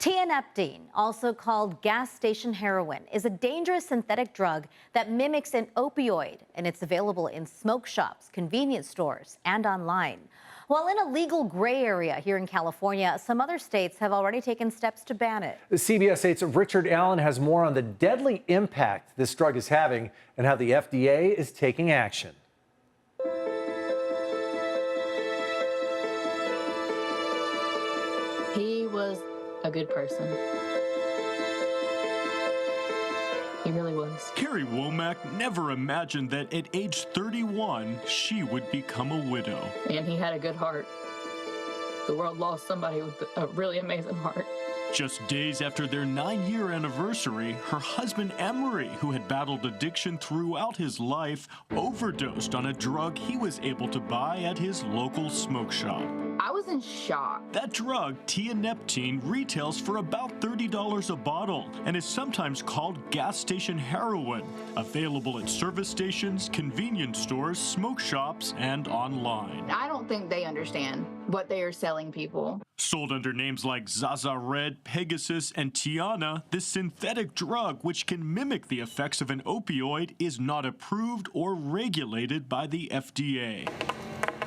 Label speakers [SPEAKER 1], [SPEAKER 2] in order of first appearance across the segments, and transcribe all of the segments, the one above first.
[SPEAKER 1] Tianeptine, also called gas station heroin, is a dangerous synthetic drug that mimics an opioid, and it's available in smoke shops, convenience stores, and online. While in a legal gray area here in California, some other states have already taken steps to ban it.
[SPEAKER 2] CBS 8's Richard Allen has more on the deadly impact this drug is having and how the FDA is taking action.
[SPEAKER 3] He was a good person. He really was.
[SPEAKER 4] Carrie Womack never imagined that at age 31, she would become a widow.
[SPEAKER 3] And he had a good heart. The world lost somebody with a really amazing heart.
[SPEAKER 4] Just days after their 9-year anniversary, her husband Emery, who had battled addiction throughout his life, overdosed on a drug he was able to buy at his local smoke shop.
[SPEAKER 3] I was in shock.
[SPEAKER 4] That drug, Tianeptine, retails for about $30 a bottle and is sometimes called gas station heroin, available at service stations, convenience stores, smoke shops, and online.
[SPEAKER 3] I don't think they understand what they are selling people.
[SPEAKER 4] Sold under names like Zaza Red, Pegasus, and Tiana, this synthetic drug, which can mimic the effects of an opioid, is not approved or regulated by the FDA.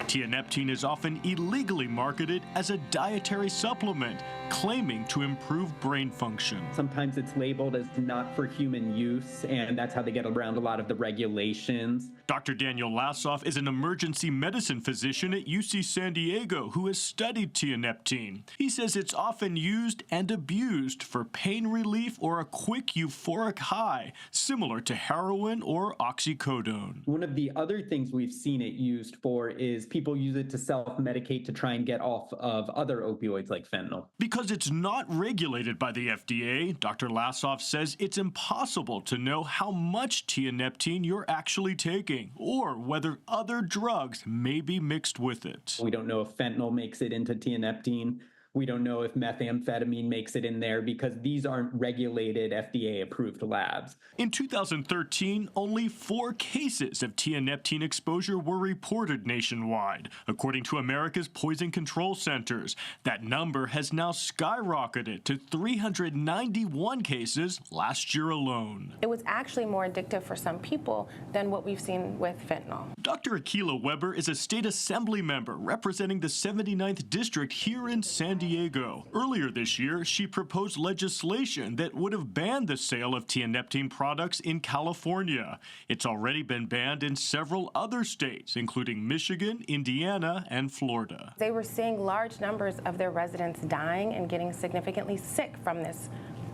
[SPEAKER 4] Tianeptine is often illegally marketed as a dietary supplement, claiming to improve brain function.
[SPEAKER 5] Sometimes it's labeled as not for human use, and that's how they get around a lot of the regulations.
[SPEAKER 4] Dr. Daniel Lassoff is an emergency medicine physician at UC San Diego who has studied Tianeptine. He says it's often used and abused for pain relief or a quick euphoric high, similar to heroin or oxycodone.
[SPEAKER 5] One of the other things we've seen it used for is people use it to self-medicate to try and get off of other opioids like fentanyl.
[SPEAKER 4] Because it's not regulated by the FDA, Dr. Lassoff says it's impossible to know how much Tianeptine you're actually taking or whether other drugs may be mixed with it.
[SPEAKER 5] We don't know if fentanyl makes it into Tianeptine. We don't know if methamphetamine makes it in there because these aren't regulated FDA-approved labs.
[SPEAKER 4] In 2013, only 4 cases of Tianeptine exposure were reported nationwide, according to America's Poison Control Centers. That number has now skyrocketed to 391 cases last year alone.
[SPEAKER 6] It was actually more addictive for some people than what we've seen with fentanyl.
[SPEAKER 4] Dr. Akilah Weber is a state assembly member representing the 79th District here in San Diego. Earlier this year, she proposed legislation that would have banned the sale of Tianeptine products in California. It's already been banned in several other states, including Michigan, Indiana, and Florida.
[SPEAKER 6] They were seeing large numbers of their residents dying and getting significantly sick from this,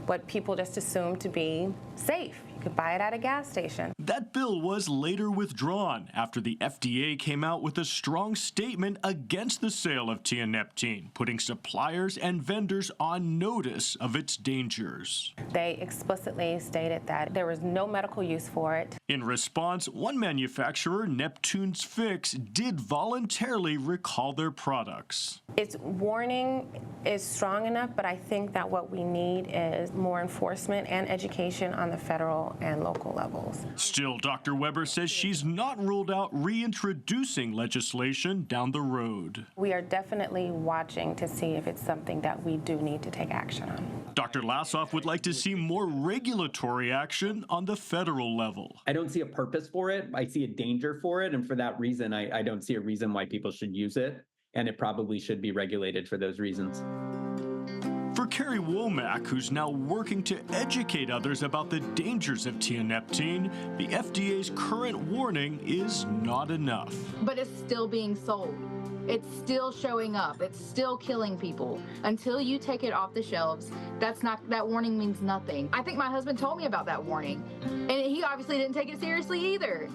[SPEAKER 6] what people just assumed to be safe. You could buy it at a gas station.
[SPEAKER 4] That bill was later withdrawn after the FDA came out with a strong statement against the sale of Tianeptine, putting suppliers and vendors on notice of its dangers.
[SPEAKER 6] They explicitly stated that there was no medical use for it.
[SPEAKER 4] In response, one manufacturer, Neptune's Fix, did voluntarily recall their products.
[SPEAKER 6] Its warning is strong enough, but I think that what we need is more enforcement and education on the federal and local levels.
[SPEAKER 4] Still, Dr. Weber says she's not ruled out reintroducing legislation down the road.
[SPEAKER 6] We are definitely watching to see if it's something that we do need to take action on.
[SPEAKER 4] Dr. Lassoff would like to see more regulatory action on the federal level.
[SPEAKER 5] I don't see a purpose for it. I see a danger for it. And for that reason, I don't see a reason why people should use it. And it probably should be regulated for those reasons.
[SPEAKER 4] For Carrie Womack, who's now working to educate others about the dangers of Tianeptine, the FDA's current warning is not enough.
[SPEAKER 3] But it's still being sold. It's still showing up. It's still killing people. Until you take it off the shelves, that warning means nothing. I think my husband told me about that warning, and he obviously didn't take it seriously either.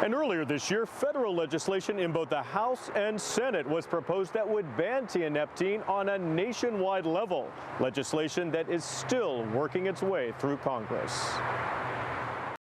[SPEAKER 7] And earlier this year, federal legislation in both the House and Senate was proposed that would ban Tianeptine on a nationwide level, legislation that is still working its way through Congress.